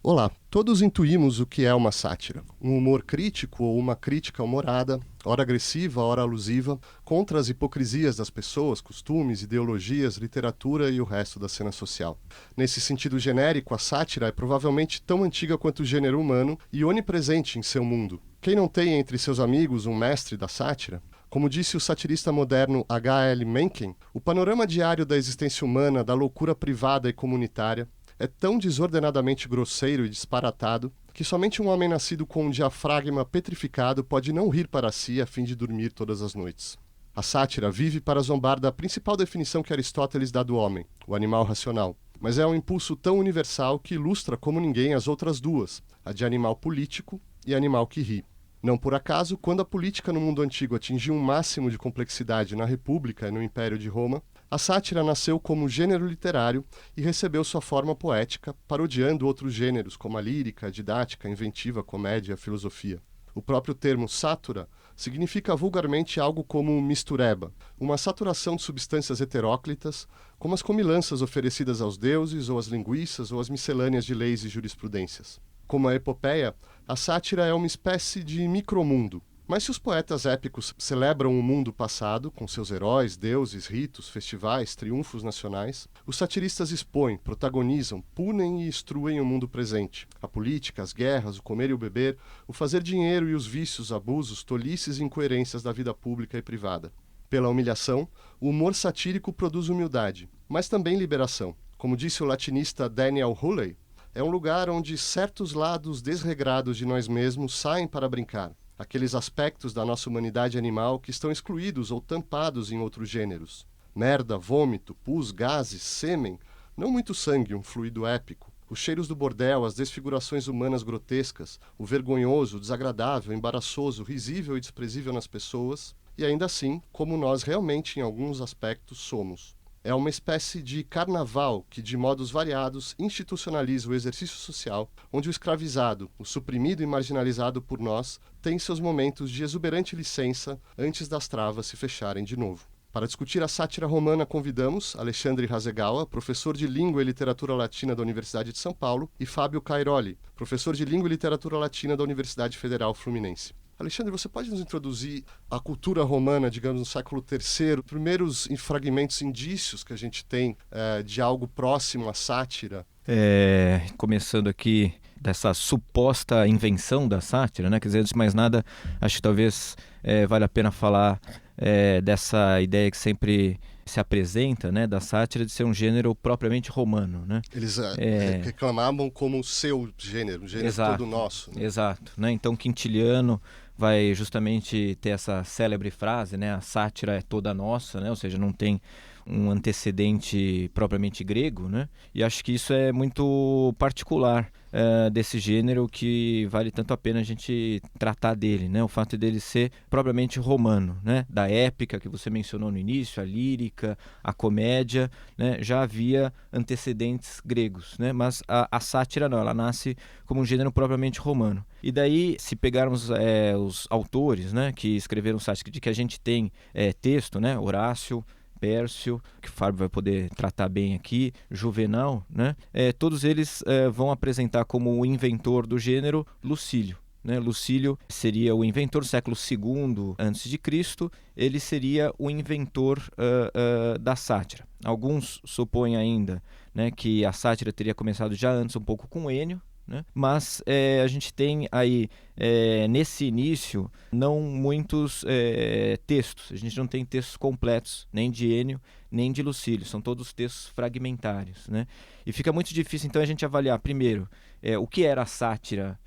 Olá, todos intuímos o que é uma sátira. Um humor crítico ou uma crítica humorada, ora agressiva, ora alusiva, contra as hipocrisias das pessoas, costumes, ideologias, literatura e o resto da cena social. Nesse sentido genérico, a sátira é provavelmente tão antiga quanto o gênero humano e onipresente em seu mundo. Quem não tem entre seus amigos um mestre da sátira? Como disse o satirista moderno H.L. Mencken, o panorama diário da existência humana, da loucura privada e comunitária, é tão desordenadamente grosseiro e disparatado que somente um homem nascido com um diafragma petrificado pode não rir para si a fim de dormir todas as noites. A sátira vive para zombar da principal definição que Aristóteles dá do homem, o animal racional, mas é um impulso tão universal que ilustra como ninguém as outras duas, a de animal político e animal que ri. Não por acaso, quando a política no mundo antigo atingiu um máximo de complexidade na República e no Império de Roma, a sátira nasceu como gênero literário e recebeu sua forma poética, parodiando outros gêneros como a lírica, a didática, a inventiva, a comédia e a filosofia. O próprio termo sátura significa vulgarmente algo como mistureba, uma saturação de substâncias heteróclitas, como as comilanças oferecidas aos deuses, ou as linguiças, ou as miscelâneas de leis e jurisprudências. Como a epopeia, a sátira é uma espécie de micromundo. Mas se os poetas épicos celebram o mundo passado, com seus heróis, deuses, ritos, festivais, triunfos nacionais, os satiristas expõem, protagonizam, punem e instruem o mundo presente. A política, as guerras, o comer e o beber, o fazer dinheiro e os vícios, abusos, tolices e incoerências da vida pública e privada. Pela humilhação, o humor satírico produz humildade, mas também liberação. Como disse o latinista Daniel Hulley, é um lugar onde certos lados desregrados de nós mesmos saem para brincar. Aqueles aspectos da nossa humanidade animal que estão excluídos ou tampados em outros gêneros. Merda, vômito, pus, gases, sêmen, não muito sangue, um fluido épico. Os cheiros do bordel, as desfigurações humanas grotescas, o vergonhoso, o desagradável, o embaraçoso, o risível e desprezível nas pessoas, e ainda assim, como nós realmente em alguns aspectos somos. É uma espécie de carnaval que, de modos variados, institucionaliza o exercício social, onde o escravizado, o suprimido e marginalizado por nós, tem seus momentos de exuberante licença antes das travas se fecharem de novo. Para discutir a sátira romana, convidamos Alexandre Hasegawa, professor de Língua e Literatura Latina da Universidade de São Paulo, e Fábio Cairoli, professor de Língua e Literatura Latina da Universidade Federal Fluminense. Alexandre, você pode nos introduzir a cultura romana, digamos, no século III, primeiros fragmentos, indícios que a gente tem de algo próximo à sátira? Começando aqui dessa suposta invenção da sátira, né? Quer dizer, antes de mais nada, acho que talvez vale a pena falar dessa ideia que sempre se apresenta, né, da sátira de ser um gênero propriamente romano, né? Eles reclamavam como o seu gênero, um gênero Exato, todo nosso. Né? Exato, né? Então Quintiliano vai justamente ter essa célebre frase, né? A sátira é toda nossa, né? Ou seja, não tem um antecedente propriamente grego, né? E acho que isso é muito particular desse gênero, que vale tanto a pena a gente tratar dele, né? O fato dele ser propriamente romano, né? Da épica que você mencionou no início, a lírica, a comédia, né? Já havia antecedentes gregos, né? Mas a sátira não, ela nasce como um gênero propriamente romano. E daí, se pegarmos os autores, né, que escreveram sátira, de que a gente tem texto, né? Horácio, Pércio, que o Fábio vai poder tratar bem aqui, Juvenal, né? Todos eles vão apresentar como o inventor do gênero Lucílio. Né? Lucílio seria o inventor do século II a.C., ele seria o inventor da sátira. Alguns supõem ainda, né, que a sátira teria começado já antes, um pouco com Ênio, né? Mas a gente tem aí, nesse início, não muitos textos. A gente não tem textos completos, nem de Ênio, nem de Lucílio. São todos textos fragmentários, né? E fica muito difícil, então, a gente avaliar, primeiro, o que era a sátira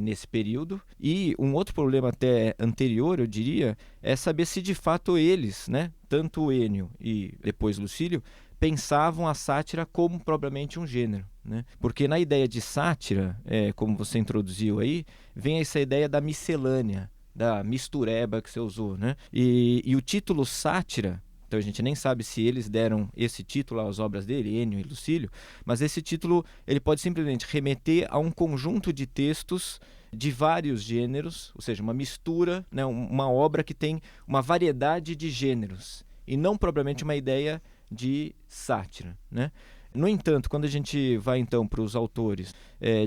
nesse período. E um outro problema até anterior, eu diria, é saber se de fato eles, né, tanto Ênio e depois Lucílio, pensavam a sátira como propriamente um gênero, né? Porque na ideia de sátira, como você introduziu aí, vem essa ideia da miscelânea, da mistureba que você usou, né? E o título sátira, então a gente nem sabe se eles deram esse título às obras dele, Ênio e Lucílio, mas esse título ele pode simplesmente remeter a um conjunto de textos de vários gêneros, ou seja, uma mistura, né? Uma obra que tem uma variedade de gêneros, e não propriamente uma ideia de sátira, né? No entanto, quando a gente vai então para os autores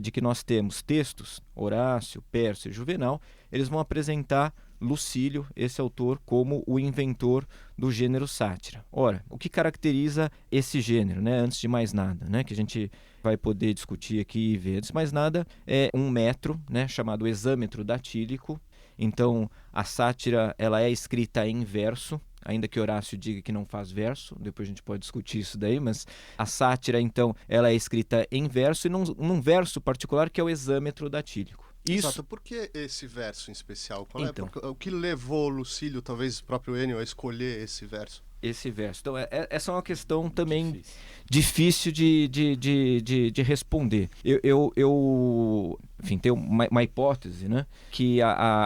de que nós temos textos, Horácio, Pércio e Juvenal, eles vão apresentar Lucílio, esse autor, como o inventor do gênero sátira. Ora, o que caracteriza esse gênero, né? Antes de mais nada, né? Que a gente vai poder discutir aqui e ver. Antes de mais nada, é um metro, né? Chamado hexâmetro datílico. Então, a sátira ela é escrita em verso, ainda que Horácio diga que não faz verso, depois a gente pode discutir isso daí, mas a sátira, então, ela é escrita em verso e num verso particular que é o hexâmetro datílico. Isso. Exato. Por que esse verso em especial? Então, O que levou Lucílio, talvez o próprio Enio, a escolher esse verso? Esse verso. Então, essa é uma questão também difícil de responder. Enfim, tem uma hipótese, né? Que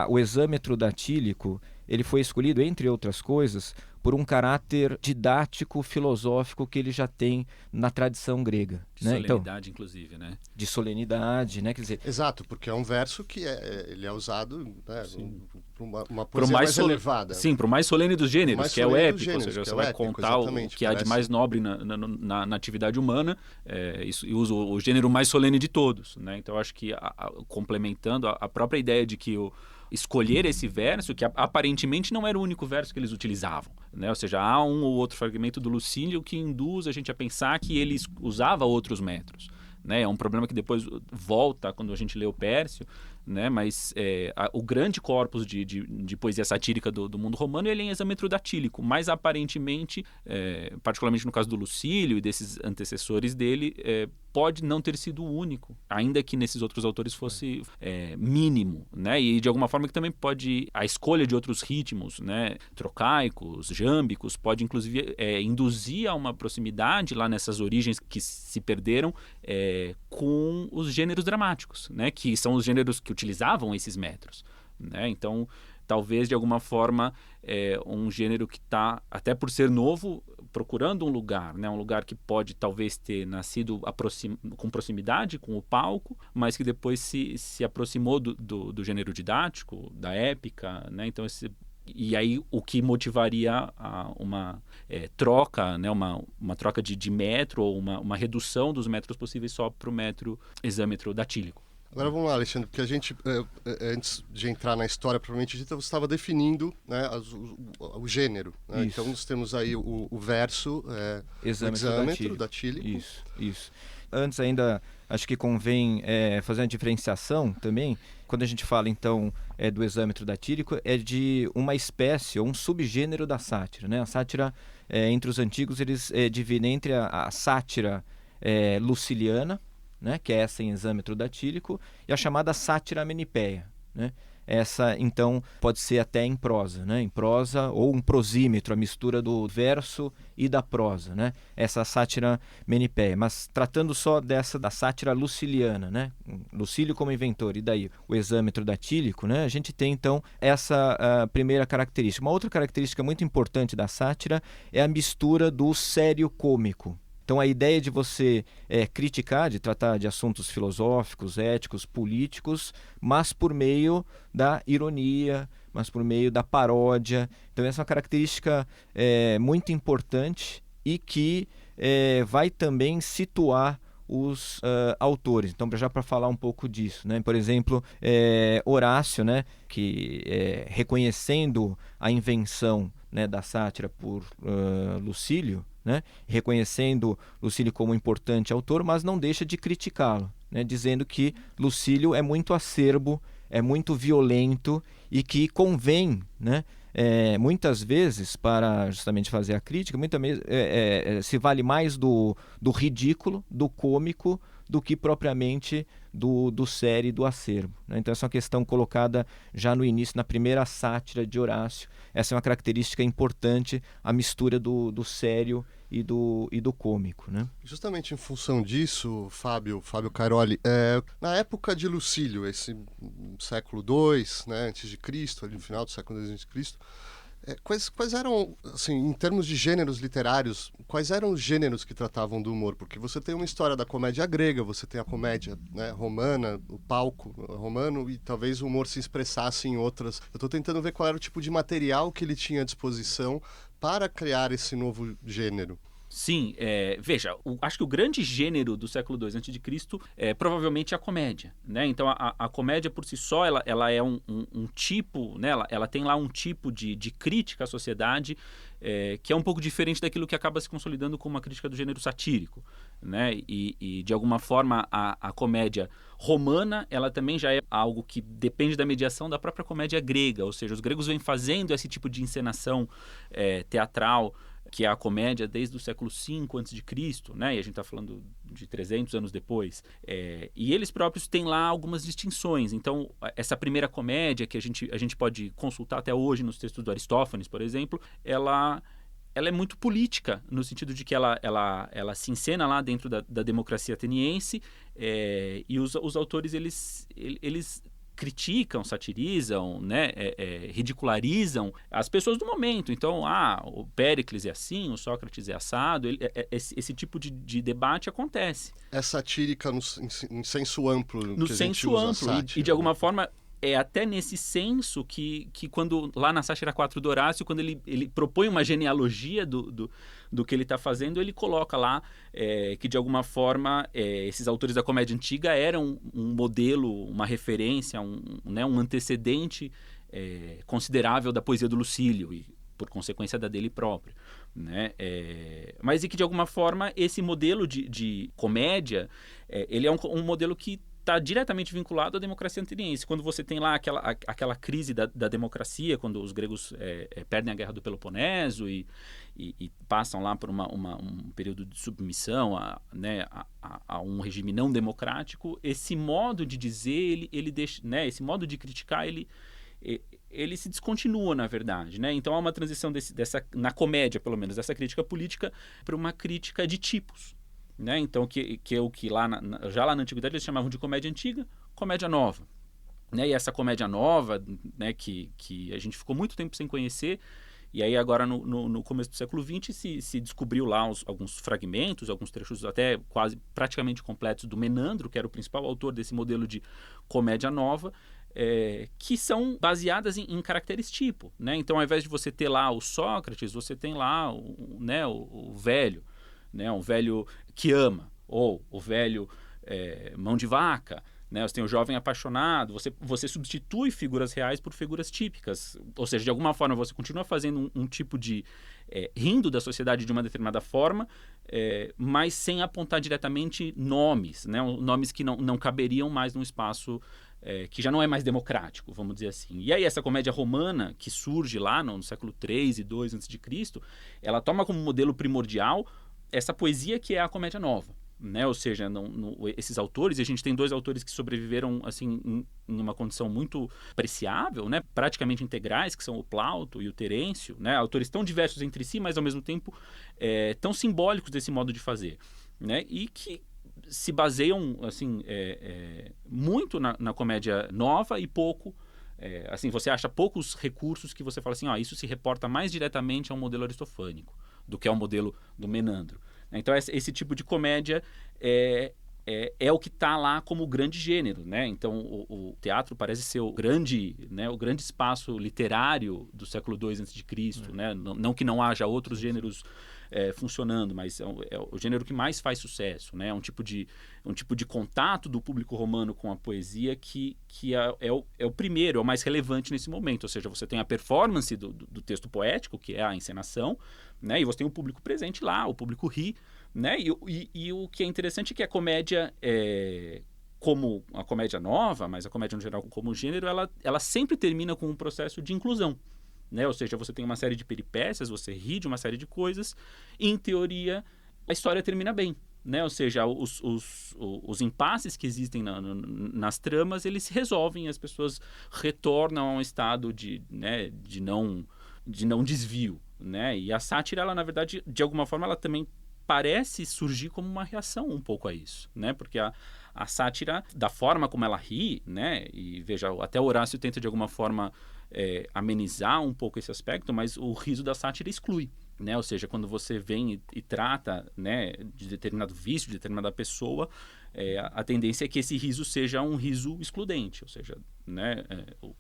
o hexâmetro datílico ele foi escolhido, entre outras coisas, por um caráter didático, filosófico que ele já tem na tradição grega. De solenidade, então, inclusive, né? De solenidade, né? Quer dizer, exato, porque é um verso que ele é usado, né, para uma poesia mais elevada. Sim, para o mais solene dos gêneros, que é o épico, ou seja, você vai contar o que há de mais nobre na atividade humana, e usa o gênero mais solene de todos, né? Então, eu acho que, complementando a própria ideia de que escolher esse verso, que aparentemente não era o único verso que eles utilizavam, né? Ou seja, há um ou outro fragmento do Lucílio que induz a gente a pensar que ele usava outros metros, né? É um problema que depois volta quando a gente lê o Pércio, né? Mas o grande corpus de poesia satírica do mundo romano ele é em hexâmetro datílico, mas aparentemente, particularmente no caso do Lucílio e desses antecessores dele, pode não ter sido o único, ainda que nesses outros autores fosse mínimo, né? E de alguma forma que também pode, a escolha de outros ritmos, né, trocaicos, jâmbicos, pode inclusive induzir a uma proximidade lá nessas origens que se perderam com os gêneros dramáticos, né? Que são os gêneros que utilizavam esses metros, né? Então, talvez de alguma forma um gênero que está, até por ser novo, procurando um lugar, né? Um lugar que pode talvez ter nascido com proximidade com o palco, mas que depois se aproximou do gênero didático, da épica, né? Então e aí o que motivaria uma troca, né? uma troca de metro ou uma redução dos metros possíveis só para o metro hexâmetro datílico. Agora vamos lá, Alexandre, porque a gente, antes de entrar na história propriamente dita, você estava definindo, né, o gênero. Né? Então nós temos aí o verso, o hexâmetro datílico. Isso. Antes ainda, acho que convém fazer uma diferenciação também. Quando a gente fala, então, do hexâmetro datílico, é de uma espécie ou um subgênero da sátira. Né? A sátira, entre os antigos, eles dividem entre a sátira luciliana, né, que é essa em hexâmetro datílico, e a chamada sátira menipéia, né? Essa, então, pode ser até em prosa, né? Em prosa ou um prosímetro, a mistura do verso e da prosa, né? Essa sátira menipéia. Mas tratando só da sátira luciliana, né? Lucílio como inventor, e daí o hexâmetro datílico, né? A gente tem, então, essa primeira característica. Uma outra característica muito importante da sátira é a mistura do sério cômico. Então, a ideia de você criticar, de tratar de assuntos filosóficos, éticos, políticos, mas por meio da ironia, mas por meio da paródia. Então, essa é uma característica muito importante e que vai também situar os autores. Então, já para falar um pouco disso, né? Por exemplo, Horácio, né, que reconhecendo a invenção, né, da sátira por Lucílio, né, reconhecendo Lucílio como importante autor, mas não deixa de criticá-lo, né, dizendo que Lucílio é muito acerbo, é muito violento e que convém, né, muitas vezes, para justamente fazer a crítica, muitas vezes se vale mais do ridículo, do cômico, do que propriamente do sério e do acerbo, né? Então essa é uma questão colocada já no início, na primeira sátira de Horácio. Essa é uma característica importante, a mistura do sério e do cômico, né? Justamente em função disso, Fábio Cairoli, na época de Lucílio, esse século II, né, antes de Cristo, ali no final do século II antes de Cristo, quais eram, assim, em termos de gêneros literários, quais eram os gêneros que tratavam do humor? Porque você tem uma história da comédia grega, você tem a comédia, né, romana, o palco romano, e talvez o humor se expressasse em outras. Eu estou tentando ver qual era o tipo de material que ele tinha à disposição para criar esse novo gênero. Sim, veja, acho que o grande gênero do século II a.C. é provavelmente a comédia, né? Então a comédia por si só, ela é um tipo, né? Ela tem lá um tipo de crítica à sociedade que é um pouco diferente daquilo que acaba se consolidando como uma crítica do gênero satírico, né? E de alguma forma a comédia romana, ela também já é algo que depende da mediação da própria comédia grega, ou seja, os gregos vêm fazendo esse tipo de encenação teatral, que é a comédia desde o século V a.C., né? E a gente está falando de 300 anos depois. E eles próprios têm lá algumas distinções. Então, essa primeira comédia, que a gente pode consultar até hoje nos textos do Aristófanes, por exemplo, ela é muito política, no sentido de que ela se encena lá dentro da democracia ateniense, e os autores, eles criticam, satirizam, né, ridicularizam as pessoas do momento. Então, o Péricles é assim, o Sócrates é assado, esse tipo de debate acontece. É satírica em senso amplo. No senso amplo, sátira, e de alguma forma é até nesse senso que quando, lá na Sátira 4 do Horácio, quando ele propõe uma genealogia do que ele está fazendo, ele coloca lá que, de alguma forma, esses autores da comédia antiga eram um modelo, uma referência, um antecedente considerável da poesia do Lucílio e, por consequência, da dele próprio, né? Mas e que, de alguma forma, esse modelo de comédia, ele é um modelo que está diretamente vinculado à democracia ateniense. Quando você tem lá aquela crise da democracia, quando os gregos perdem a guerra do Peloponeso e passam lá por um período de submissão a um regime não democrático, esse modo de dizer, ele deixa, né, esse modo de criticar, ele se descontinua, na verdade, né? Então há uma transição na comédia, pelo menos, dessa crítica política para uma crítica de tipos, né? Então, que é o que já lá na Antiguidade eles chamavam de comédia antiga, comédia nova, né? E essa comédia nova, né, que a gente ficou muito tempo sem conhecer, e aí agora no começo do século XX se descobriu lá alguns fragmentos, alguns trechos até praticamente completos do Menandro, que era o principal autor desse modelo de comédia nova, que são baseadas em caracteres tipo, né? Então, ao invés de você ter lá o Sócrates, você tem lá o velho, né? Um velho que ama, ou o velho mão de vaca, né? Você tem o jovem apaixonado, você substitui figuras reais por figuras típicas, ou seja, de alguma forma você continua fazendo um tipo de rindo da sociedade de uma determinada forma, mas sem apontar diretamente nomes, né? Nomes que não caberiam mais num espaço que já não é mais democrático, vamos dizer assim. E aí essa comédia romana, que surge lá no século III e II a.C., ela toma como modelo primordial essa poesia que é a comédia nova, né? Ou seja, esses autores, e a gente tem dois autores que sobreviveram assim em uma condição muito apreciável, né? Praticamente integrais, que são o Plauto e o Terêncio, né? Autores tão diversos entre si, mas ao mesmo tempo tão simbólicos desse modo de fazer, né? E que se baseiam assim muito na comédia nova e pouco assim, você acha poucos recursos que você fala assim, isso se reporta mais diretamente a um modelo aristofânico do que ao modelo do Menandro. Então esse tipo de comédia é o que está lá como grande gênero, né? Então o teatro parece ser o grande espaço literário do século II a.C., né? Não que não haja outros gêneros funcionando, mas é o gênero que mais faz sucesso, né? Um tipo de contato do público romano com a poesia que é o primeiro, é o mais relevante nesse momento. Ou seja, você tem a performance do texto poético, que é a encenação, né? E você tem o público presente lá, o público ri, né? E o que é interessante é que a comédia, como a comédia nova, mas a comédia no geral como gênero, ela sempre termina com um processo de inclusão, né? Ou seja, você tem uma série de peripécias, você ri de uma série de coisas, e, em teoria, a história termina bem, né? Ou seja, os impasses que existem nas tramas, eles se resolvem, as pessoas retornam a um estado de não desvio, né? E a sátira, ela, na verdade, de alguma forma, ela também parece surgir como uma reação um pouco a isso, né? Porque a sátira, da forma como ela ri, né? E veja, até o Horácio tenta de alguma forma amenizar um pouco esse aspecto, mas o riso da sátira exclui, né? Ou seja, quando você vem e trata, né, de determinado vício, de determinada pessoa, a tendência é que esse riso seja um riso excludente, ou seja, né,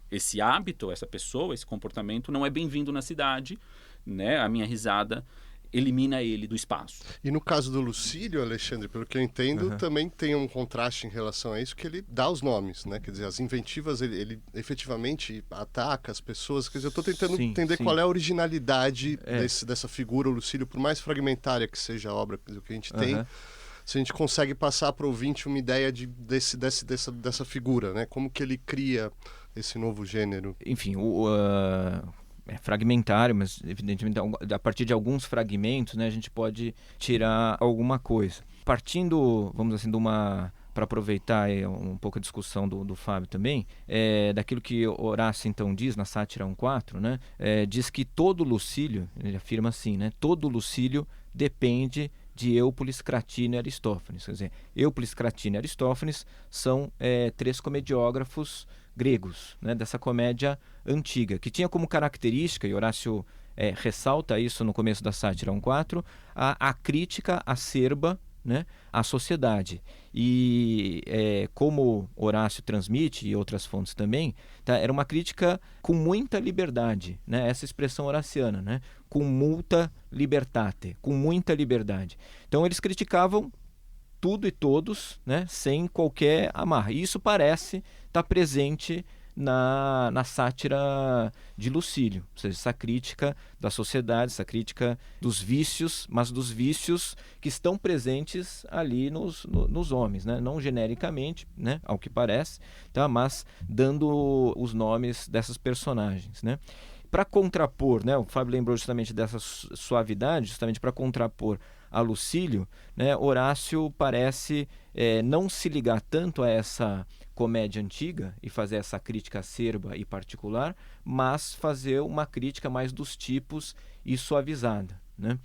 esse hábito, essa pessoa, esse comportamento não é bem-vindo na cidade, né? A minha risada elimina ele do espaço. E no caso do Lucílio, Alexandre, pelo que eu entendo, também tem um contraste em relação a isso, que ele dá os nomes, né? Quer dizer, as inventivas, ele efetivamente ataca as pessoas. Quer dizer, eu estou tentando entender qual é a originalidade dessa figura, o Lucílio, por mais fragmentária que seja a obra que a gente tem, se a gente consegue passar para o ouvinte uma ideia dessa figura, né? Como que ele cria esse novo gênero? Enfim, é fragmentário, mas evidentemente a partir de alguns fragmentos, né, a gente pode tirar alguma coisa. Partindo, vamos dizer assim, para aproveitar um pouco a discussão do Fábio também, daquilo que Horácio então diz na Sátira 1.4, né, diz que todo Lucílio, ele afirma assim, né, todo Lucílio depende de Euples, Cratino e Aristófanes. Quer dizer, Euples, Cratino e Aristófanes são 3 comediógrafos gregos, né, dessa comédia antiga, que tinha como característica, e Horácio ressalta isso no começo da Sátira 1.4, a crítica acerba, né, à sociedade. E como Horácio transmite, e outras fontes também, tá, era uma crítica com muita liberdade, né, essa expressão horaciana, né, com multa libertate, com muita liberdade. Então eles criticavam tudo e todos, né, sem qualquer amarra. E isso parece estar presente na sátira de Lucílio, ou seja, essa crítica da sociedade, essa crítica dos vícios, mas dos vícios que estão presentes ali nos homens, né? Não genericamente, né, ao que parece, tá? Mas dando os nomes dessas personagens, né? Para contrapor, né, o Fábio lembrou justamente dessa suavidade, justamente para contrapor a Lucílio, né, Horácio parece não se ligar tanto a essa comédia antiga e fazer essa crítica acerba e particular, mas fazer uma crítica mais dos tipos e suavizada, né?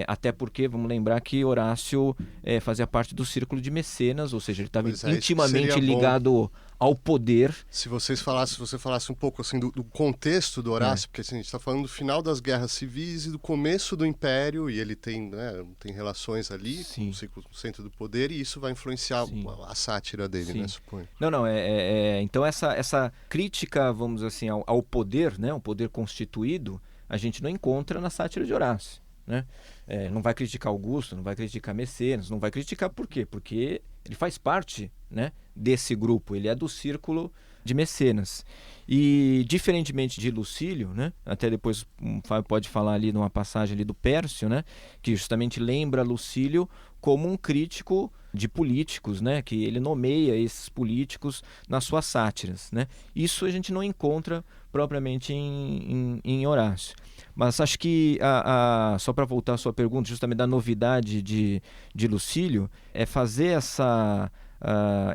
Até porque, vamos lembrar que Horácio fazia parte do círculo de mecenas, ou seja, ele estava intimamente ligado ao poder. Se você falasse um pouco assim, do contexto do Horácio, porque assim, a gente está falando do final das guerras civis e do começo do Império, e ele tem relações ali com o centro do poder, e isso vai influenciar a sátira dele, né, suponho. Não, então essa crítica, vamos dizer assim, ao poder, né, o poder constituído, a gente não encontra na sátira de Horácio, né? Não vai criticar Augusto, não vai criticar Mecenas, não vai criticar por quê? Porque ele faz parte, né, desse grupo, ele é do círculo de Mecenas. E diferentemente de Lucílio, né, até depois o Fábio pode falar ali numa passagem ali do Pércio, né, que justamente lembra Lucílio como um crítico de políticos, né, que ele nomeia esses políticos nas suas sátiras, né? Isso a gente não encontra propriamente em Horácio. Mas acho que, só para voltar à sua pergunta, justamente da novidade de Lucílio, é fazer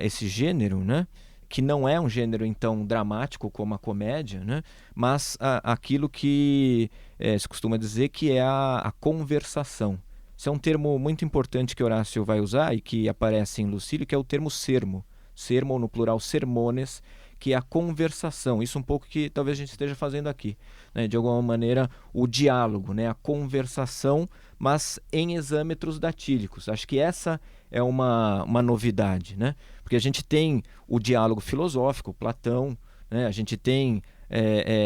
esse gênero, né, que não é um gênero então dramático como a comédia, né, mas aquilo que se costuma dizer que é a conversação. Isso é um termo muito importante que Horácio vai usar e que aparece em Lucílio, que é o termo sermo. Sermo, no plural, sermones, que é a conversação. Isso um pouco que talvez a gente esteja fazendo aqui, né? De alguma maneira, o diálogo, né? A conversação, mas em exâmetros datílicos. Acho que essa é uma novidade, né? Porque a gente tem o diálogo filosófico, Platão, né? A gente tem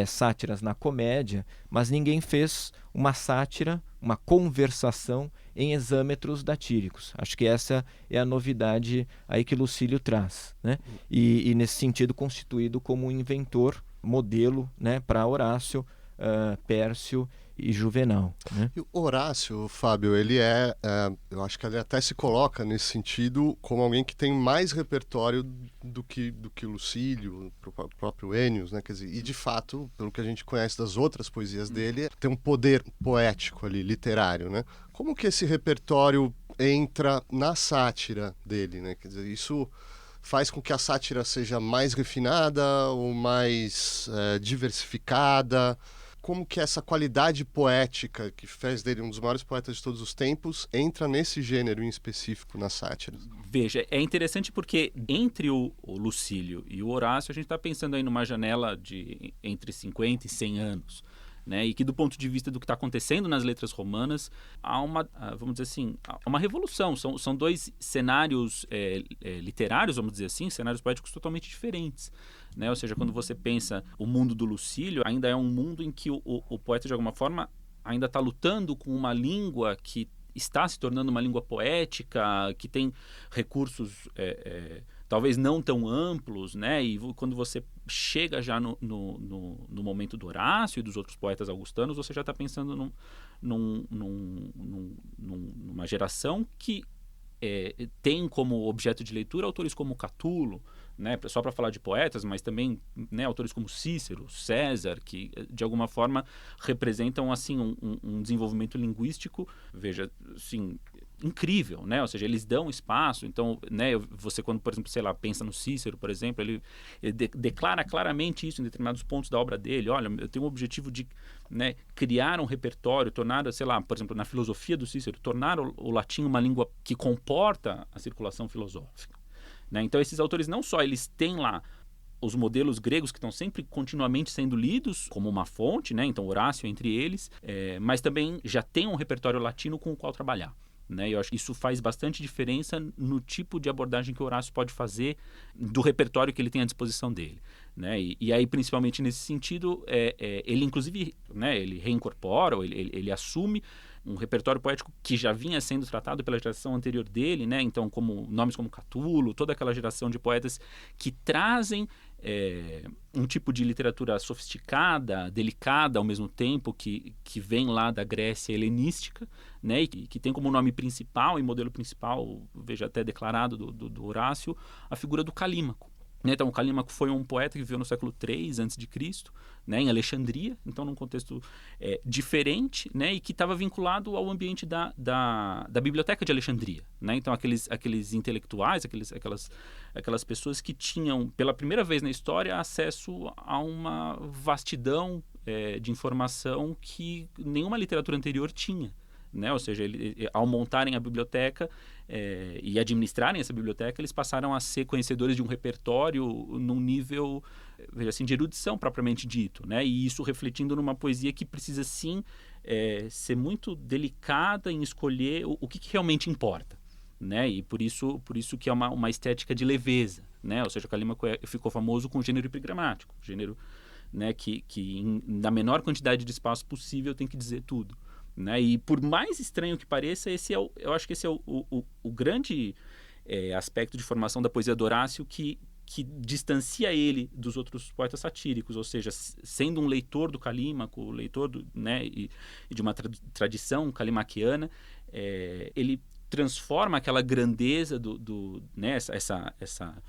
sátiras na comédia, mas ninguém fez uma sátira, uma conversação em exâmetros datíricos. Acho que essa é a novidade aí que Lucílio traz, né? E nesse sentido constituído como um inventor, modelo, né, para Horácio, Pércio e Juvenal, né? E o Horácio, Fábio, ele eu acho que ele até se coloca nesse sentido como alguém que tem mais repertório do que Lucílio, o próprio Ennius, né? Quer dizer, e de fato, pelo que a gente conhece das outras poesias dele, tem um poder poético ali, literário, né? Como que esse repertório entra na sátira dele, né? Quer dizer, isso faz com que a sátira seja mais refinada ou mais diversificada? Como que essa qualidade poética que fez dele um dos maiores poetas de todos os tempos entra nesse gênero em específico na sátira? Veja, é interessante porque entre o Lucílio e o Horácio a gente está pensando aí numa janela de entre 50 e 100 anos. Né, e que do ponto de vista do que está acontecendo nas letras romanas, há vamos dizer assim, uma revolução. São dois cenários literários, vamos dizer assim, cenários poéticos totalmente diferentes. Né? Ou seja, quando você pensa o mundo do Lucílio, ainda é um mundo em que o poeta, de alguma forma, ainda está lutando com uma língua que está se tornando uma língua poética, que tem recursos talvez não tão amplos, né? E quando você chega já no momento do Horácio e dos outros poetas augustanos, você já está pensando numa geração que tem como objeto de leitura autores como Catulo, né, só para falar de poetas, mas também, né, autores como Cícero, César, que de alguma forma representam assim um desenvolvimento linguístico, veja, assim, incrível, né? Ou seja, eles dão espaço. Então, né, você quando, por exemplo, sei lá, pensa no Cícero, por exemplo, ele declara claramente isso em determinados pontos da obra dele. Olha, eu tenho o objetivo de, né, criar um repertório, tornar, sei lá, por exemplo, na filosofia do Cícero, tornar o latim uma língua que comporta a circulação filosófica. Né? Então, esses autores não só eles têm lá os modelos gregos que estão sempre continuamente sendo lidos como uma fonte, né? Então Horácio entre eles, mas também já tem um repertório latino com o qual trabalhar. Né? Eu acho que isso faz bastante diferença no tipo de abordagem que o Horácio pode fazer do repertório que ele tem à disposição dele. Né? E aí, principalmente nesse sentido, ele inclusive, né, ele reincorpora, ele assume um repertório poético que já vinha sendo tratado pela geração anterior dele, né? Então, como nomes como Catulo, toda aquela geração de poetas que trazem um tipo de literatura sofisticada, delicada ao mesmo tempo, que vem lá da Grécia helenística, né? E que tem como nome principal e modelo principal, veja até declarado do Horácio, a figura do Calímaco. Então, o Calímaco foi um poeta que viveu no século III a.C., né, em Alexandria, então num contexto diferente, né, e que estava vinculado ao ambiente da biblioteca de Alexandria. Né? Então, aqueles intelectuais, aquelas pessoas que tinham, pela primeira vez na história, acesso a uma vastidão de informação que nenhuma literatura anterior tinha. Né? Ou seja, ao montarem a biblioteca e administrarem essa biblioteca, eles passaram a ser conhecedores de um repertório num nível, veja assim, de erudição propriamente dito, né? E isso refletindo numa poesia que precisa sim ser muito delicada em escolher o que realmente importa, né? E por isso que é uma estética de leveza, né? Ou seja, o Calímaco ficou famoso com o gênero epigramático, gênero, né, que na menor quantidade de espaço possível tem que dizer tudo. Né? E por mais estranho que pareça, eu acho que esse é o grande aspecto de formação da poesia do Horácio que distancia ele dos outros poetas satíricos, ou seja, sendo um leitor do Calímaco, leitor né, e de uma tradição calimaquiana, ele transforma aquela grandeza né, essa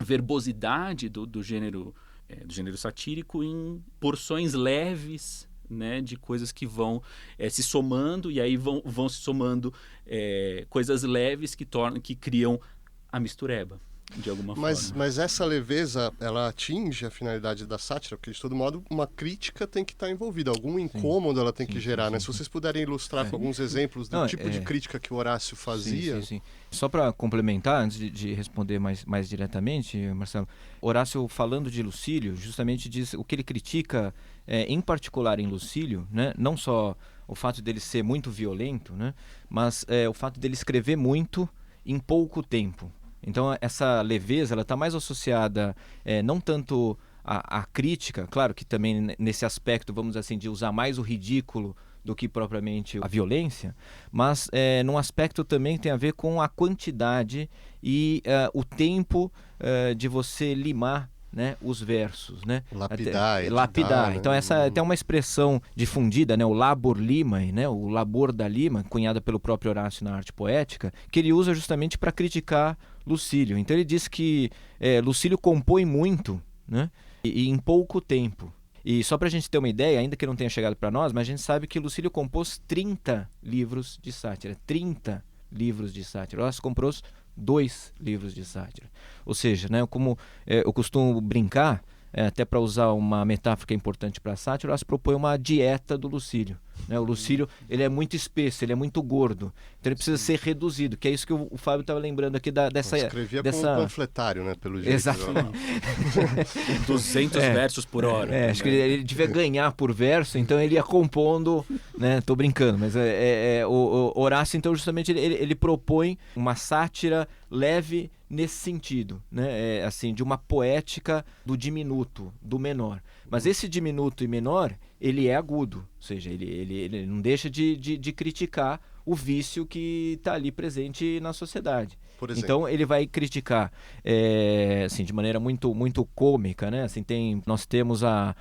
verbosidade do gênero satírico em porções leves, né, de coisas que vão se somando, e aí vão se somando coisas leves que criam a mistureba, de alguma forma. Mas essa leveza, ela atinge a finalidade da sátira, porque de todo modo uma crítica tem que estar envolvida, algum incômodo ela tem que gerar, né? Se vocês puderem ilustrar com alguns exemplos do tipo de crítica que o Horácio fazia. Sim. Só para complementar, antes de responder mais diretamente, Marcelo, Horácio, falando de Lucílio, justamente diz o que ele critica, em particular em Lucílio, né? Não só o fato dele ser muito violento, né? Mas o fato dele escrever muito em pouco tempo. Então, essa leveza está mais associada não tanto à crítica, claro que também nesse aspecto, vamos assim, de usar mais o ridículo do que propriamente a violência, mas num aspecto também que tem a ver com a quantidade e o tempo de você limar, né, os versos, né? Lapidar. Né? Então essa tem uma expressão difundida, né, o labor limae, né, o labor da lima, cunhada pelo próprio Horácio na arte poética, que ele usa justamente para criticar Lucílio. Então ele diz que Lucílio compõe muito, né, e em pouco tempo. E só para a gente ter uma ideia, ainda que não tenha chegado para nós, mas a gente sabe que Lucílio compôs 30 livros de sátira. 30 livros de sátira. Horácio compôs 2 livros de sátira. Ou seja, né, como eu costumo brincar, até para usar uma metáfora que é importante para a sátira, Horácio propõe uma dieta do Lucílio. Né? O Lucílio, ele é muito espesso, ele é muito gordo, então ele precisa ser reduzido, que é isso que o Fábio estava lembrando aqui dessa... Escrevia como um panfletário, né, pelo jeito. Exatamente. 200 versos por hora. Acho que ele devia ganhar por verso, então ele ia compondo, né, tô brincando, mas o Horácio, então, justamente, ele propõe uma sátira leve, nesse sentido, né? Assim, de uma poética do diminuto, do menor. Mas esse diminuto e menor, ele é agudo, ou seja, ele não deixa de criticar o vício que está ali presente na sociedade. Por exemplo. Então ele vai criticar assim, de maneira muito, muito cômica, né? Assim, nós temos a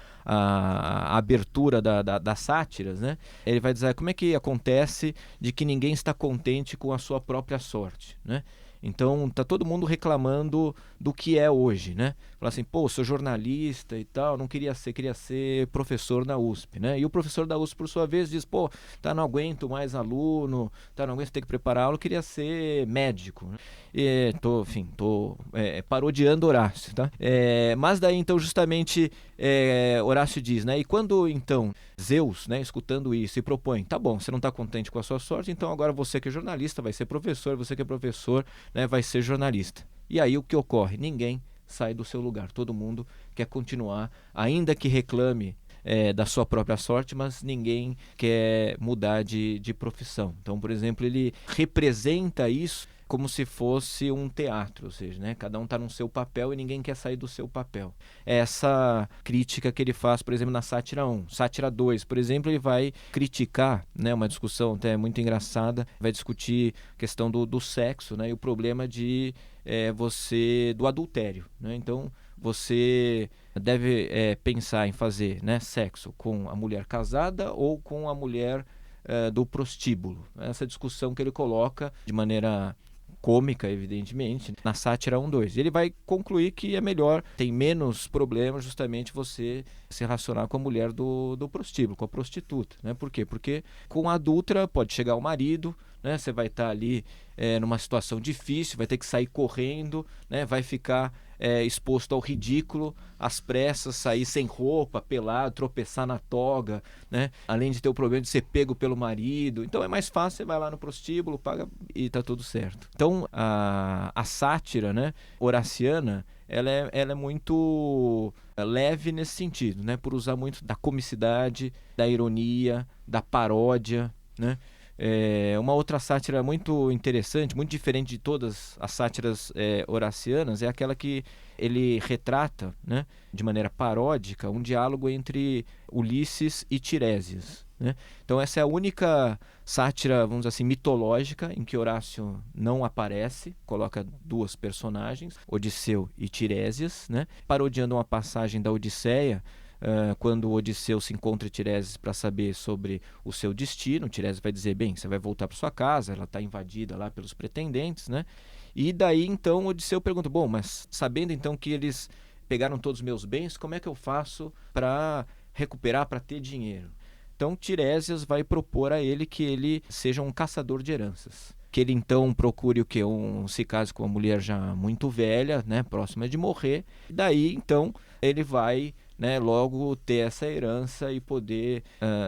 abertura das sátiras, né? Ele vai dizer como é que acontece de que ninguém está contente com a sua própria sorte, né? Então tá todo mundo reclamando do que é hoje, né? Fala assim, pô, sou jornalista e tal, não queria ser professor na USP, né? E o professor da USP, por sua vez, diz, pô, não aguento mais aluno, não aguento ter que preparar aula, eu queria ser médico, né? E tô parodiando Horácio, tá? Mas daí, então, justamente, Horácio diz, né? E quando, então, Zeus, né, escutando isso, e propõe, tá bom, você não está contente com a sua sorte, então agora você que é jornalista vai ser professor, você que é professor, né, vai ser jornalista. E aí o que ocorre? Ninguém sai do seu lugar, todo mundo quer continuar, ainda que reclame da sua própria sorte, mas ninguém quer mudar de profissão. Então, por exemplo, ele representa isso como se fosse um teatro, ou seja, né, cada um está no seu papel e ninguém quer sair do seu papel. Essa crítica que ele faz, por exemplo, na Sátira 1. Sátira 2, por exemplo, ele vai criticar, né, uma discussão até muito engraçada, vai discutir a questão do sexo, né, e o problema do adultério, né? Então, você deve pensar em fazer, né, sexo com a mulher casada ou com a mulher do prostíbulo. Essa discussão que ele coloca de maneira cômica, evidentemente, na Sátira 1.2. Ele vai concluir que é melhor, tem menos problema justamente você se relacionar com a mulher do prostíbulo, com a prostituta, né? Por quê? Porque com a adúltera pode chegar o marido, né? Você vai estar ali numa situação difícil, vai ter que sair correndo, né? Vai ficar exposto ao ridículo, às pressas, sair sem roupa, pelado, tropeçar na toga, né? Além de ter o problema de ser pego pelo marido. Então é mais fácil, você vai lá no prostíbulo, paga e está tudo certo. Então a sátira, né, horaciana, ela é muito leve nesse sentido, né? Por usar muito da comicidade, da ironia, da paródia, né? Uma outra sátira muito interessante, muito diferente de todas as sátiras horacianas, é aquela que ele retrata, né, de maneira paródica, um diálogo entre Ulisses e Tiresias, né? Então essa é a única sátira, vamos dizer assim, mitológica, em que Horácio não aparece, coloca duas personagens, Odisseu e Tiresias, né, parodiando uma passagem da Odisseia, quando Odisseu se encontra Tiresias para saber sobre o seu destino. Tiresias vai dizer, bem, você vai voltar para sua casa, ela está invadida lá pelos pretendentes, né? E daí então Odisseu pergunta, bom, mas sabendo então que eles pegaram todos os meus bens, como é que eu faço para recuperar, para ter dinheiro? Então Tiresias vai propor a ele que ele seja um caçador de heranças. Que ele então procure se case com uma mulher já muito velha, né, próxima de morrer. E daí então ele vai, né, logo ter essa herança e poder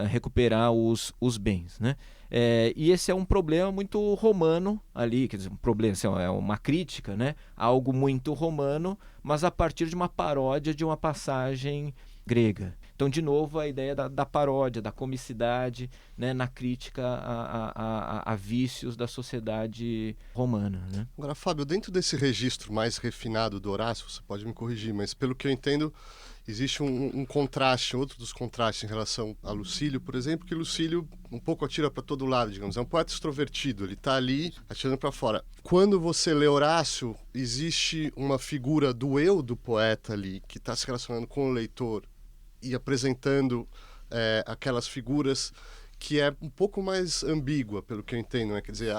recuperar os bens, né? E esse é um problema muito romano ali, quer dizer, um problema, assim, é uma crítica, né, algo muito romano, mas a partir de uma paródia de uma passagem grega. Então, de novo, a ideia da paródia, da comicidade, né, na crítica a vícios da sociedade romana, né? Agora, Fábio, dentro desse registro mais refinado do Horácio, você pode me corrigir, mas pelo que eu entendo, existe um contraste, outro dos contrastes em relação a Lucílio, por exemplo, que Lucílio um pouco atira para todo lado, digamos. É um poeta extrovertido, ele está ali atirando para fora. Quando você lê Horácio, existe uma figura do eu do poeta ali, que está se relacionando com o leitor e apresentando aquelas figuras que é um pouco mais ambígua, pelo que eu entendo, né? Quer dizer,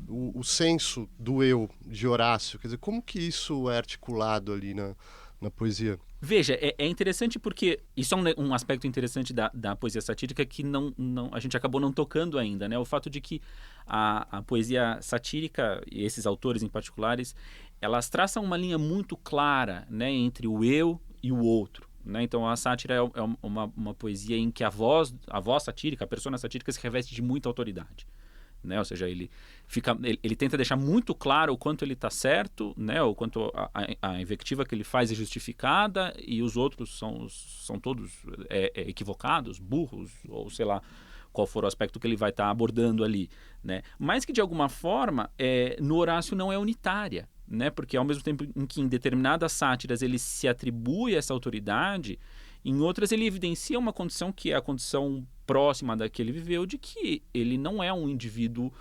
o senso do eu de Horácio, quer dizer, como que isso é articulado ali na poesia? Veja, é interessante porque isso é um aspecto interessante da poesia satírica que a gente acabou não tocando ainda, né? O fato de que a poesia satírica, e esses autores em particulares, elas traçam uma linha muito clara, né, entre o eu e o outro, né? Então a sátira é uma poesia em que a voz satírica, a persona satírica se reveste de muita autoridade, né? Ou seja, ele tenta deixar muito claro o quanto ele está certo, né? O quanto a invectiva que ele faz é justificada e os outros são todos equivocados, burros, ou sei lá qual for o aspecto que ele vai estar abordando ali, né? Mas que, de alguma forma, no Horácio não é unitária, né? Porque ao mesmo tempo em que em determinadas sátiras ele se atribui essa autoridade, em outras ele evidencia uma condição que é a condição próxima da que ele viveu, de que ele não é um indivíduo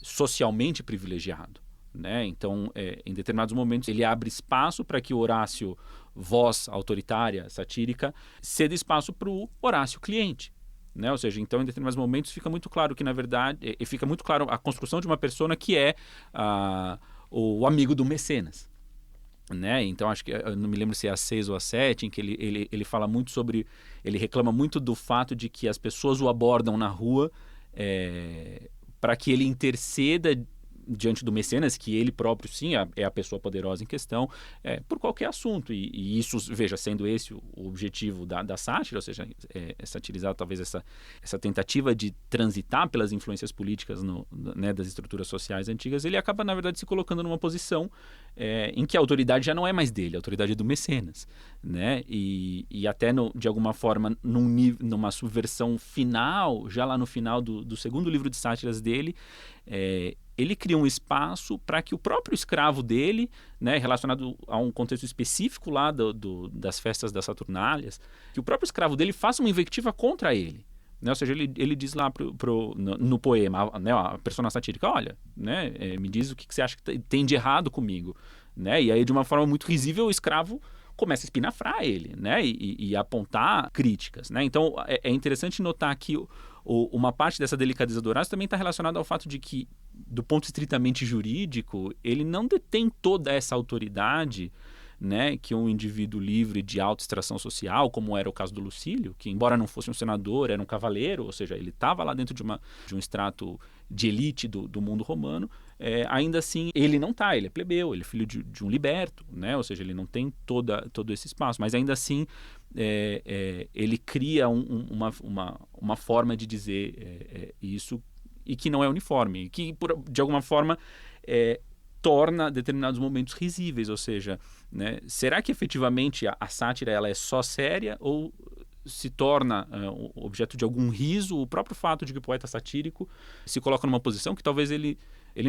socialmente privilegiado, né? Então, em determinados momentos, ele abre espaço para que o Horácio, voz autoritária, satírica, ceda espaço para o Horácio cliente. Né? Ou seja, então, em determinados momentos fica muito claro que, na verdade, fica muito claro a construção de uma persona que é o amigo do mecenas. Né? Então, acho que, eu não me lembro se é a 6 ou a 7, em que ele fala muito sobre, ele reclama muito do fato de que as pessoas o abordam na rua para que ele interceda diante do mecenas, que ele próprio, sim, é a pessoa poderosa em questão, por qualquer assunto. E isso, veja, sendo esse o objetivo da sátira, ou seja, satirizar talvez essa tentativa de transitar pelas influências políticas né, das estruturas sociais antigas, ele acaba, na verdade, se colocando numa posição em que a autoridade já não é mais dele, a autoridade é do mecenas. Né? E até, de alguma forma, numa subversão final, já lá no final do segundo livro de sátiras dele, ele cria um espaço para que o próprio escravo dele, né, relacionado a um contexto específico lá das festas das Saturnálias, que o próprio escravo dele faça uma invectiva contra ele. Né? Ou seja, ele diz lá no poema, né, a persona satírica, olha, né, me diz o que você acha que tem de errado comigo. Né? E aí, de uma forma muito risível, o escravo começa a espinafrar ele, né, e apontar críticas. Né? Então, é interessante notar que uma parte dessa delicadeza do Horácio também está relacionada ao fato de que, do ponto estritamente jurídico, ele não detém toda essa autoridade, né, que um indivíduo livre de alta extração social, como era o caso do Lucílio, que, embora não fosse um senador, era um cavaleiro, ou seja, ele estava lá dentro de um extrato de elite do mundo romano, ainda assim ele não está, ele é plebeu, ele é filho de um liberto, né, ou seja, ele não tem todo esse espaço, mas ainda assim ele cria uma forma de dizer isso, e que não é uniforme, que de alguma forma torna determinados momentos risíveis, ou seja, né, será que efetivamente a sátira ela é só séria ou se torna objeto de algum riso? O próprio fato de que o poeta satírico se coloca numa posição que talvez ele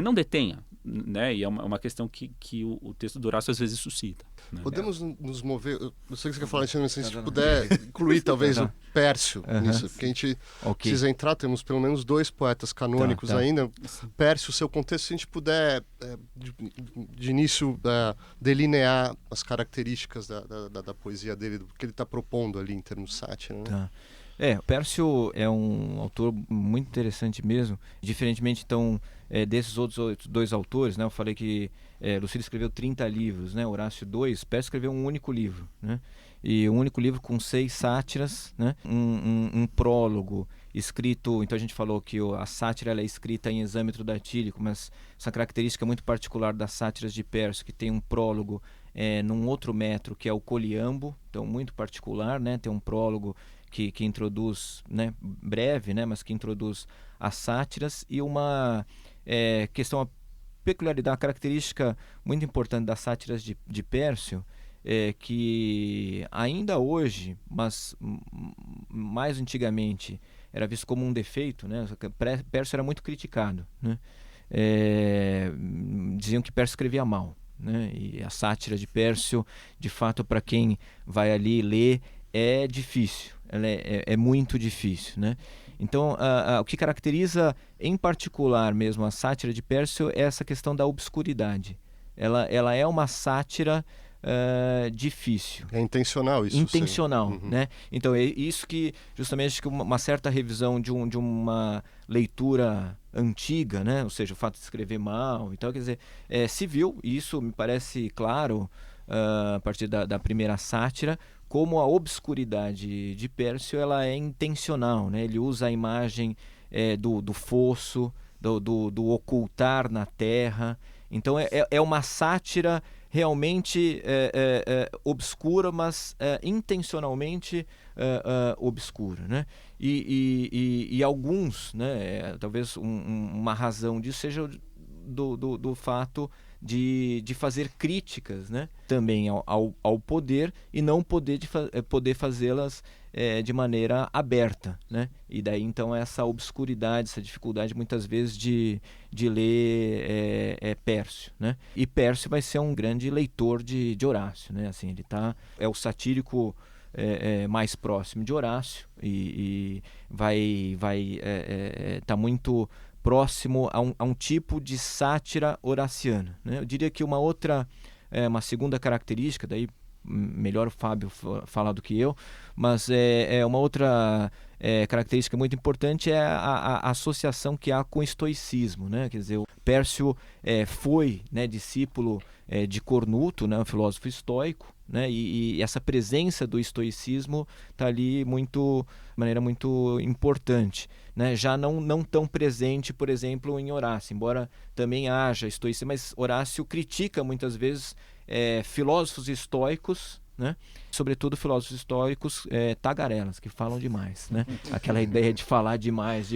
não detenha, né? E é uma questão que o texto do Horácio às vezes suscita. Né? Podemos nos mover, eu sei que você quer falar isso, mas se a gente puder incluir talvez o Pércio nisso, porque a gente precisa entrar, temos pelo menos 2 poetas canônicos ainda. Pércio, o seu contexto, se a gente puder de início delinear as características da poesia dele, do que ele está propondo ali em termos de sátira. Né? O Pércio é um autor muito interessante mesmo, diferentemente então desses outros 2 autores, né? Eu falei que Lucílio escreveu 30 livros, né? Horácio 2, Pércio escreveu um único livro, né? E um único livro com 6 sátiras, né? Um prólogo escrito, então a gente falou que a sátira ela é escrita em exâmetro datílico, mas essa característica muito particular das sátiras de Pércio, que tem um prólogo num outro metro, que é o coliambo, então muito particular, né? Tem um prólogo que introduz, né, breve, né, mas que introduz as sátiras, e uma questão, uma peculiaridade, uma característica muito importante das sátiras de Pércio, que ainda hoje, mas mais antigamente, era visto como um defeito, né? Pércio era muito criticado, né? Diziam que Pércio escrevia mal, né? E a sátira de Pércio, de fato, para quem vai ali ler, é difícil, ela é muito difícil, né? Então, o que caracteriza em particular mesmo a sátira de Pércio é essa questão da obscuridade. Ela é uma sátira difícil. É intencional isso. Intencional, né? Então, é isso que, justamente, que uma certa revisão de uma leitura antiga, né? Ou seja, o fato de escrever mal e tal, quer dizer, se viu, e isso me parece claro a partir da primeira sátira, como a obscuridade de Pércio ela é intencional, né? Ele usa a imagem do fosso, do ocultar na terra. Então é uma sátira realmente obscura, mas intencionalmente obscura, né? E alguns, né, talvez uma razão disso seja do fato de fazer críticas, né, também ao poder, e não poder fazê-las de maneira aberta, né? E daí então essa obscuridade, essa dificuldade muitas vezes de ler Pércio, né? E Pércio vai ser um grande leitor de Horácio, né? Assim, ele é o satírico mais próximo de Horácio e vai tá muito próximo a um tipo de sátira horaciana, né? Eu diria que uma segunda característica, daí melhor o Fábio falar do que eu, mas uma outra característica muito importante é a associação que há com o estoicismo, né? Quer dizer, o Pércio foi, né, discípulo de Cornuto, né, um filósofo estoico, né? E essa presença do estoicismo está ali de maneira muito importante, né? Já não tão presente, por exemplo, em Horácio, embora também haja estoicismo, mas Horácio critica muitas vezes filósofos estoicos, né? Sobretudo filósofos estoicos tagarelas, que falam demais, né? Aquela ideia de falar demais.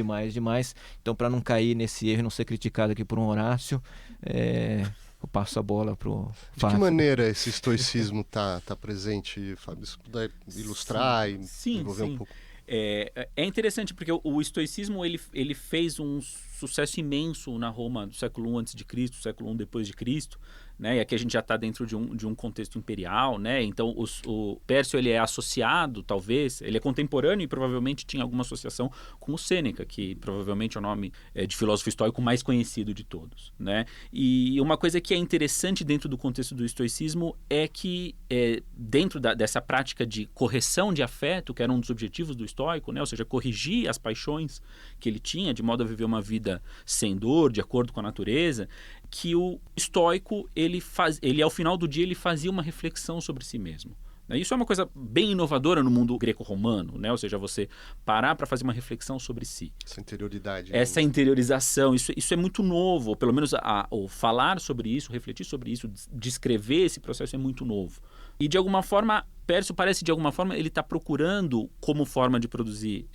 Então, para não cair nesse erro e não ser criticado aqui por um Horácio, eu passo a bola para o Fábio. De que maneira esse estoicismo tá presente, Fábio? Se puder ilustrar e desenvolver um pouco. É interessante porque o estoicismo ele fez um sucesso imenso na Roma do século I a.C., século I depois de Cristo, né? E aqui a gente já está dentro de um contexto imperial, né? Então o Pércio ele é associado, talvez, ele é contemporâneo e provavelmente tinha alguma associação com o Sêneca, que provavelmente é o nome de filósofo estoico mais conhecido de todos, né? E uma coisa que é interessante dentro do contexto do estoicismo é que dentro dessa prática de correção de afeto, que era um dos objetivos do estoico, né? Ou seja, corrigir as paixões que ele tinha, de modo a viver uma vida sem dor, de acordo com a natureza, que o estoico, ele ao final do dia, ele fazia uma reflexão sobre si mesmo. Isso é uma coisa bem inovadora no mundo greco-romano, né? Ou seja, você parar para fazer uma reflexão sobre si. Essa interioridade. Essa interiorização, isso é muito novo, ou pelo menos o falar sobre isso, refletir sobre isso, descrever esse processo é muito novo. E de alguma forma, Pércio parece, de alguma forma, ele está procurando, como forma de produzir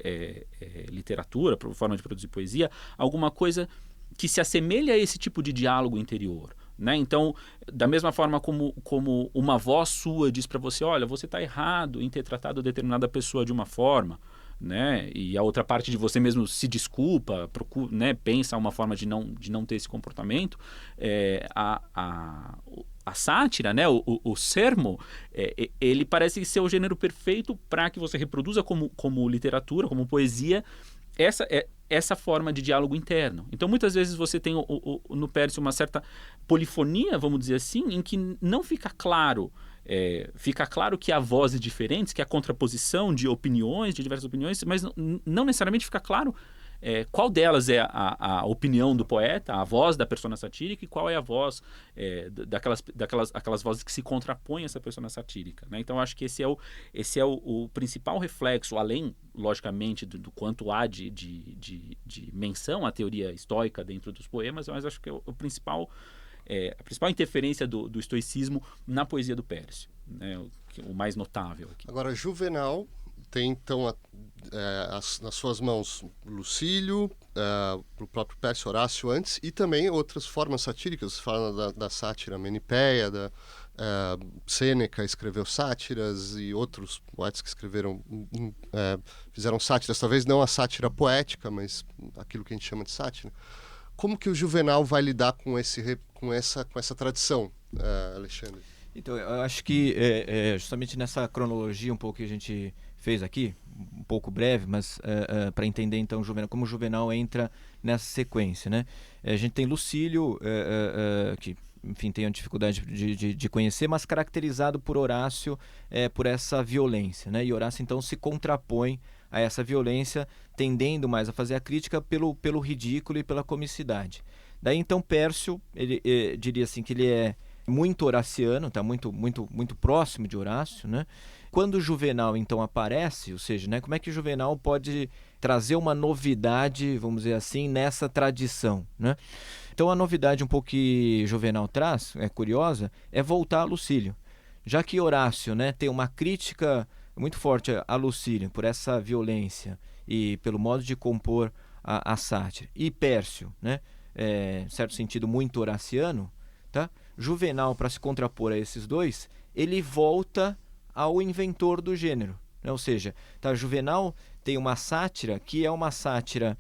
literatura, como forma de produzir poesia, alguma coisa que se assemelha a esse tipo de diálogo interior, né? Então, da mesma forma como uma voz sua diz para você, olha, você está errado em ter tratado determinada pessoa de uma forma, né? E a outra parte de você mesmo se desculpa, procura, né? Pensa uma forma de não ter esse comportamento, a sátira, né? o sermo, ele parece ser o gênero perfeito para que você reproduza como literatura, como poesia, essa forma de diálogo interno. Então, muitas vezes você tem no Pércio uma certa polifonia, vamos dizer assim, em que não fica claro, fica claro que há vozes diferentes, que há contraposição de opiniões, de diversas opiniões, mas não necessariamente fica claro qual delas é a opinião do poeta, a voz da persona satírica, e qual é a voz daquelas vozes que se contrapõem a essa persona satírica, né? Então, acho que esse é o principal reflexo, além, logicamente, do quanto há de menção à teoria estoica dentro dos poemas, mas acho que é a principal interferência do estoicismo na poesia do Pércio, né? O mais notável aqui. Agora, Juvenal tem, então, nas suas mãos Lucílio, o próprio Pércio, Horácio antes, e também outras formas satíricas. Fala da sátira Menipéia, Sêneca escreveu sátiras, e outros poetas que fizeram sátiras, talvez não a sátira poética, mas aquilo que a gente chama de sátira. Como que o Juvenal vai lidar com essa tradição, Alexandre? Então, eu acho que justamente nessa cronologia um pouco que a gente fez aqui, um pouco breve, mas para entender então como o Juvenal entra nessa sequência, né? A gente tem Lucílio, que, enfim, tem a dificuldade de conhecer, mas caracterizado por Horácio por essa violência, né? E Horácio então se contrapõe a essa violência, tendendo mais a fazer a crítica pelo ridículo e pela comicidade. Daí então Pércio, ele diria assim que ele é muito horaciano, está muito próximo de Horácio, né? Quando o Juvenal então aparece, ou seja, né, como é que o Juvenal pode trazer uma novidade, vamos dizer assim, nessa tradição, né? Então a novidade um pouco que Juvenal traz, curiosa, é voltar a Lucílio. Já que Horácio, né, tem uma crítica muito forte a Lucílio por essa violência e pelo modo de compor a sátira, e Pércio, né, em certo sentido muito horaciano, tá? Juvenal, para se contrapor a esses dois, ele volta ao inventor do gênero, né? Ou seja, Juvenal tem uma sátira que é uma sátira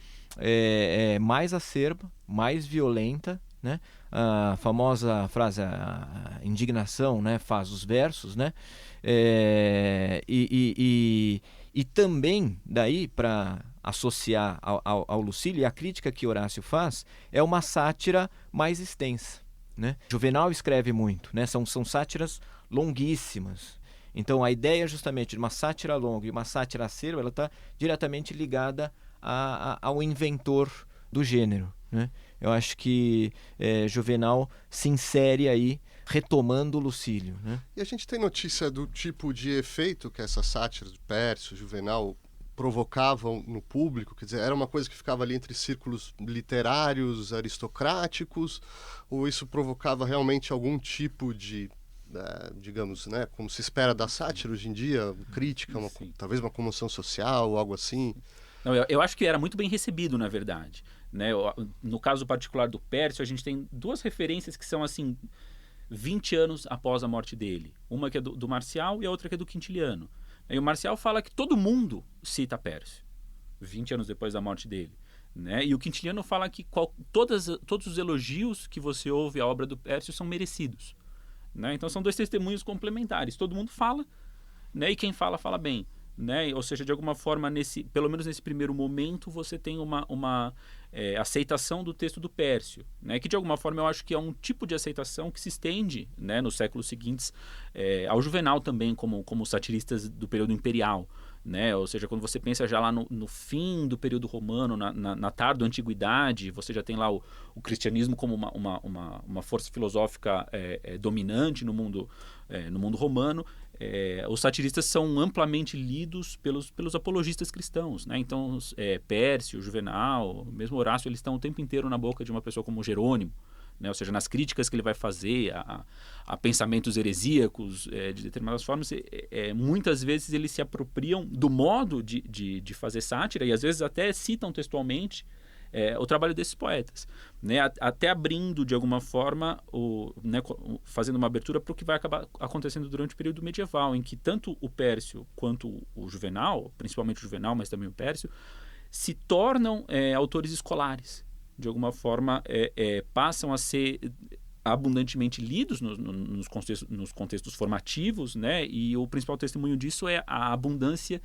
mais acerba, mais violenta, né? A famosa frase, a indignação, né, faz os versos, né? E também, daí, para associar ao Lucílio, e a crítica que Horácio faz é uma sátira mais extensa, né? Juvenal escreve muito, né? São sátiras longuíssimas. Então, a ideia justamente de uma sátira longa e uma sátira acerba, ela está diretamente ligada ao inventor do gênero, né? Eu acho que Juvenal se insere aí, retomando o Lucílio, né? E a gente tem notícia do tipo de efeito que essas sátiras de Pércio, Juvenal, provocavam no público? Quer dizer, era uma coisa que ficava ali entre círculos literários, aristocráticos, ou isso provocava realmente algum tipo de, digamos, né, como se espera da sátira hoje em dia, crítica, talvez uma comoção social, algo assim? Não, eu acho que era muito bem recebido, na verdade, né? No caso particular do Pércio, a gente tem duas referências que são assim 20 anos após a morte dele. Uma que é do Marcial e a outra que é do Quintiliano. E o Marcial fala que todo mundo cita Pércio, 20 anos depois da morte dele, né? E o Quintiliano fala que todos os elogios que você ouve à obra do Pércio são merecidos, né? Então são dois testemunhos complementares. Todo mundo fala, né? E quem fala, fala bem, né? Ou seja, de alguma forma, pelo menos nesse primeiro momento, você tem uma aceitação do texto do Pércio, né? Que de alguma forma eu acho que é um tipo de aceitação que se estende, né, nos séculos seguintes ao Juvenal também, como satiristas do período imperial, né? Ou seja, quando você pensa já lá no fim do período romano, na tarde da antiguidade, você já tem lá o cristianismo como uma força filosófica dominante no mundo romano. Os satiristas são amplamente lidos pelos apologistas cristãos, né? Então, Pércio, Juvenal, mesmo Horácio, eles estão o tempo inteiro na boca de uma pessoa como Jerônimo, né? Ou seja, nas críticas que ele vai fazer a pensamentos heresíacos de determinadas formas, muitas vezes eles se apropriam do modo de fazer sátira e às vezes até citam textualmente o trabalho desses poetas, né? Até abrindo de alguma forma, fazendo uma abertura para o que vai acabar acontecendo durante o período medieval, em que tanto o Pércio quanto o Juvenal, principalmente o Juvenal, mas também o Pércio, se tornam autores escolares. De alguma forma, passam a ser abundantemente lidos nos contextos formativos, né? E o principal testemunho disso é a abundância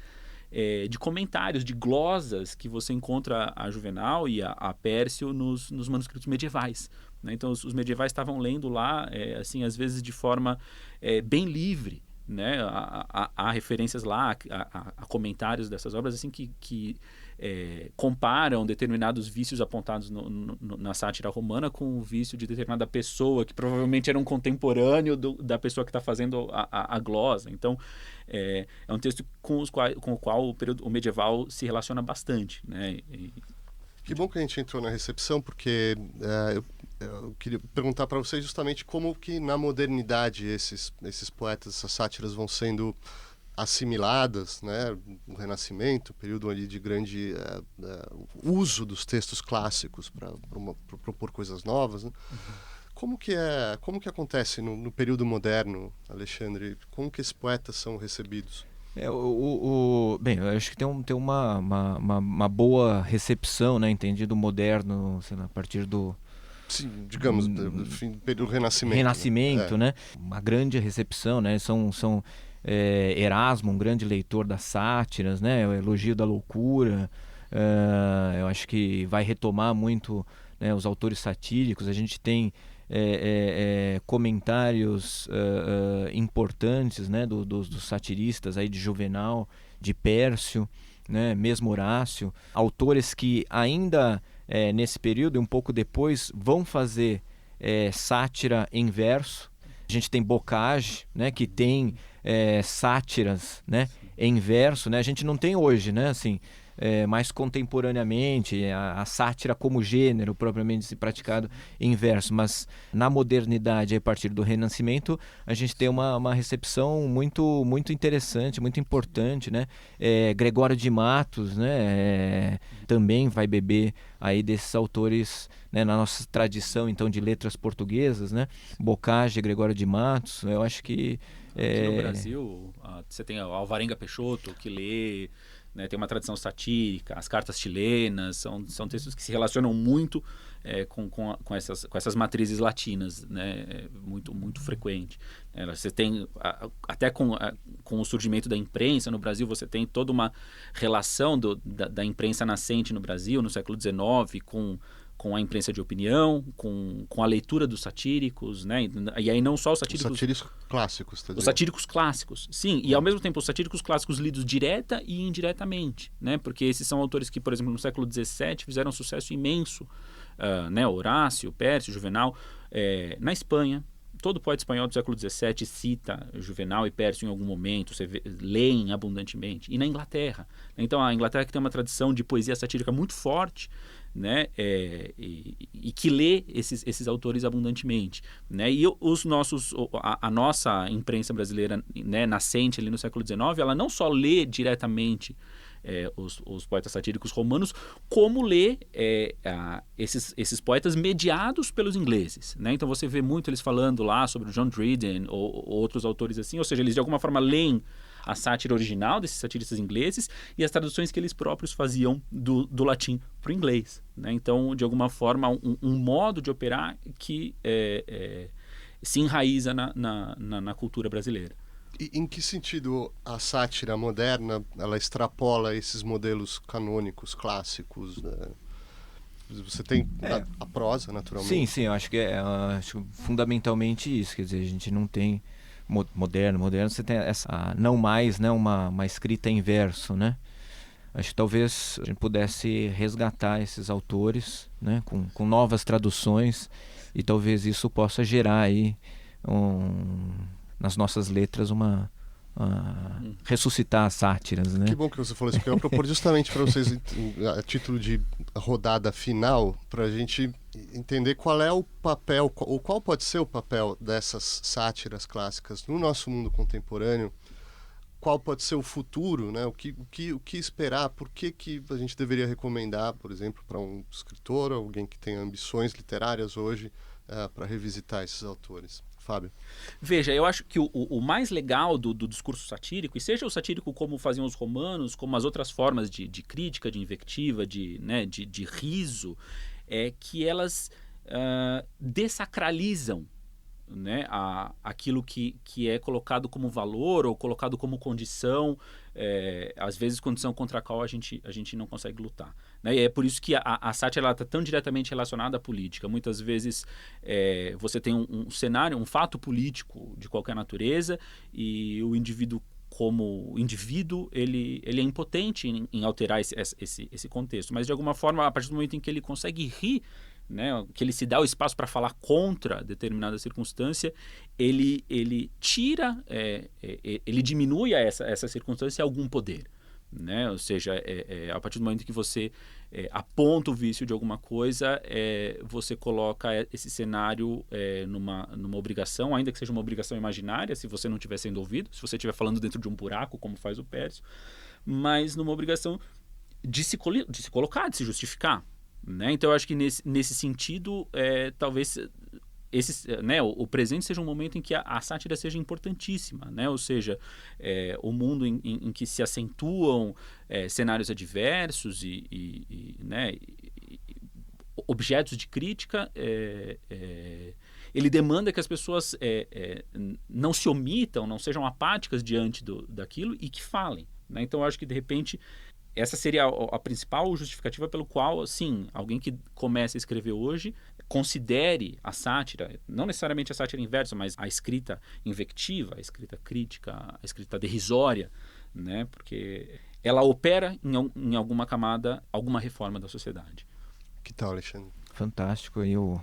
de comentários, de glosas que você encontra a Juvenal e a Pércio nos manuscritos medievais, né? Então os medievais estavam lendo lá, assim, às vezes de forma bem livre, né? Há referências lá a comentários dessas obras assim que comparam determinados vícios apontados na sátira romana com o vício de determinada pessoa que provavelmente era um contemporâneo da pessoa que está fazendo a glosa. Então é um texto com o qual o medieval se relaciona bastante, né? Que bom que a gente entrou na recepção, porque eu queria perguntar para vocês justamente como que na modernidade esses poetas, essas sátiras vão sendo assimiladas, né? O Renascimento, período ali de grande uso dos textos clássicos para propor coisas novas, né? Como que acontece no período moderno, Alexandre? Como que esses poetas são recebidos? Bem, eu acho que tem uma boa recepção, né? Entendido moderno, sei lá, a partir do... Sim, digamos, do Renascimento. Renascimento, né? Uma grande recepção, né? São Erasmo, um grande leitor das sátiras, né? O Elogio da Loucura. Eu acho que vai retomar muito, né, os autores satíricos. A gente tem comentários importantes, né, dos satiristas aí de Juvenal, de Pércio, né, mesmo Horácio, autores que ainda nesse período e um pouco depois vão fazer sátira em verso. A gente tem Bocage, né, que tem sátiras, né, em verso, né? A gente não tem hoje, né, assim, mais contemporaneamente, a sátira como gênero propriamente se praticado em verso, mas na modernidade, a partir do Renascimento, a gente tem uma recepção muito, muito interessante, muito importante, né? Gregório de Matos, né? Também vai beber aí desses autores, né, na nossa tradição então de letras portuguesas, né? Boccaccio, Gregório de Matos, eu acho que aqui no Brasil você tem Alvarenga Peixoto que lê, né, tem uma tradição satírica, as cartas chilenas são textos que se relacionam muito com essas matrizes latinas, né, muito, muito frequente. Você tem, até com o surgimento da imprensa no Brasil, você tem toda uma relação da imprensa nascente no Brasil, no século XIX, com a imprensa de opinião, com a leitura dos satíricos, né? E aí não só os satíricos... Os satíricos clássicos, tá dizendo? Os satíricos clássicos, sim. E ao mesmo tempo os satíricos clássicos lidos direta e indiretamente, né? Porque esses são autores que, por exemplo, no século XVII fizeram um sucesso imenso, né? Horácio, Pércio, Juvenal, na Espanha. Todo poeta espanhol do século XVII cita Juvenal e Pércio em algum momento, leem abundantemente. E na Inglaterra. Então, a Inglaterra que tem uma tradição de poesia satírica muito forte, né, e que lê esses autores abundantemente, né, e a nossa imprensa brasileira, né, nascente ali no século XIX, ela não só lê diretamente os poetas satíricos romanos, como lê esses poetas mediados pelos ingleses, né? Então você vê muito eles falando lá sobre o John Dryden ou outros autores assim, ou seja, eles de alguma forma leem a sátira original desses satiristas ingleses e as traduções que eles próprios faziam do latim para o inglês, né? Então, de alguma forma, um modo de operar que se enraiza na cultura brasileira. E em que sentido a sátira moderna ela extrapola esses modelos canônicos, clássicos, né? Você tem a prosa, naturalmente. Sim, eu acho que acho fundamentalmente isso, quer dizer, a gente não tem moderno, você tem essa, não mais, né, uma escrita em verso, né? Acho que talvez a gente pudesse resgatar esses autores, né, com novas traduções, e talvez isso possa gerar aí nas nossas letras ressuscitar as sátiras, né? Que bom que você falou isso, porque eu propor justamente para vocês, a título de rodada final, para a gente entender qual é o papel, ou qual pode ser o papel dessas sátiras clássicas no nosso mundo contemporâneo, qual pode ser o futuro, né? O que esperar, por que a gente deveria recomendar, por exemplo, para um escritor, alguém que tenha ambições literárias hoje, para revisitar esses autores. Fábio? Veja, eu acho que o mais legal do discurso satírico, e seja o satírico como faziam os romanos, como as outras formas de crítica, de invectiva, de riso, é que elas dessacralizam, né, aquilo que é colocado como valor ou colocado como condição, às vezes condição contra a qual a gente não consegue lutar, né? E é por isso que a sátira está tão diretamente relacionada à política. Muitas vezes você tem um cenário, um fato político de qualquer natureza, e o indivíduo como indivíduo, ele é impotente em alterar esse contexto, mas de alguma forma, a partir do momento em que ele consegue rir, né, que ele se dá o espaço para falar contra determinada circunstância, ele tira, ele diminui a essa circunstância algum poder, né? Ou seja, a partir do momento que você aponta o vício de alguma coisa, você coloca esse cenário numa obrigação, ainda que seja uma obrigação imaginária, se você não estiver sendo ouvido, se você estiver falando dentro de um buraco, como faz o Pércio, mas numa obrigação de se colocar, de se justificar, né? Então eu acho que nesse sentido, talvez o presente seja um momento em que a sátira seja importantíssima, né? Ou seja, o mundo em que se acentuam cenários adversos né, objetos de crítica, ele demanda que as pessoas não se omitam, não sejam apáticas diante daquilo e que falem, né? Então eu acho que de repente essa seria a principal justificativa pelo qual, assim, alguém que começa a escrever hoje considere a sátira, não necessariamente a sátira inversa, mas a escrita invectiva, a escrita crítica, a escrita derrisória, né? Porque ela opera em alguma camada, alguma reforma da sociedade. Que tal, Alexandre? Fantástico. E o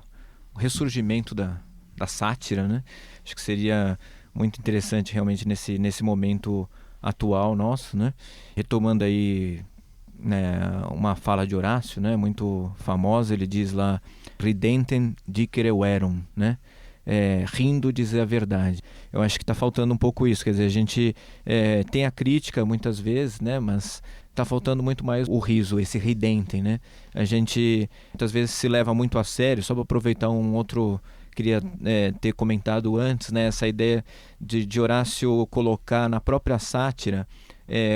ressurgimento da sátira, né? Acho que seria muito interessante realmente nesse momento atual nosso, né? Retomando aí uma fala de Horácio, né, muito famosa. Ele diz lá, ridentem dicere verum, né? Rindo dizer a verdade. Eu acho que está faltando um pouco isso, quer dizer, a gente tem a crítica muitas vezes, né, mas está faltando muito mais o riso, esse ridentem, né? A gente muitas vezes se leva muito a sério. Só para aproveitar um outro, queria ter comentado antes, né, essa ideia de Horácio colocar na própria sátira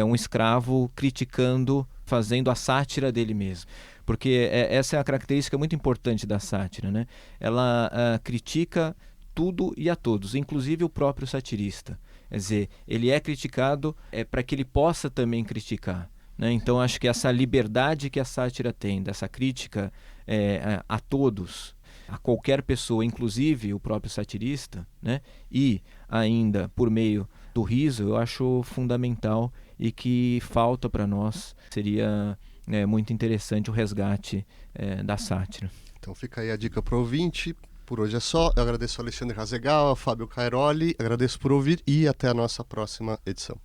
um escravo criticando, fazendo a sátira dele mesmo. Porque essa é a característica muito importante da sátira, né? Ela critica tudo e a todos, inclusive o próprio satirista. Quer dizer, ele é criticado para que ele possa também criticar, né? Então, acho que essa liberdade que a sátira tem, dessa crítica a todos, a qualquer pessoa, inclusive o próprio satirista, né? E ainda por meio do riso, eu acho fundamental e que falta para nós. Seria muito interessante o resgate da sátira. Então fica aí a dica para o ouvinte. Por hoje é só. Eu agradeço ao Alexandre Razegal, ao Fábio Cairoli, agradeço por ouvir e até a nossa próxima edição.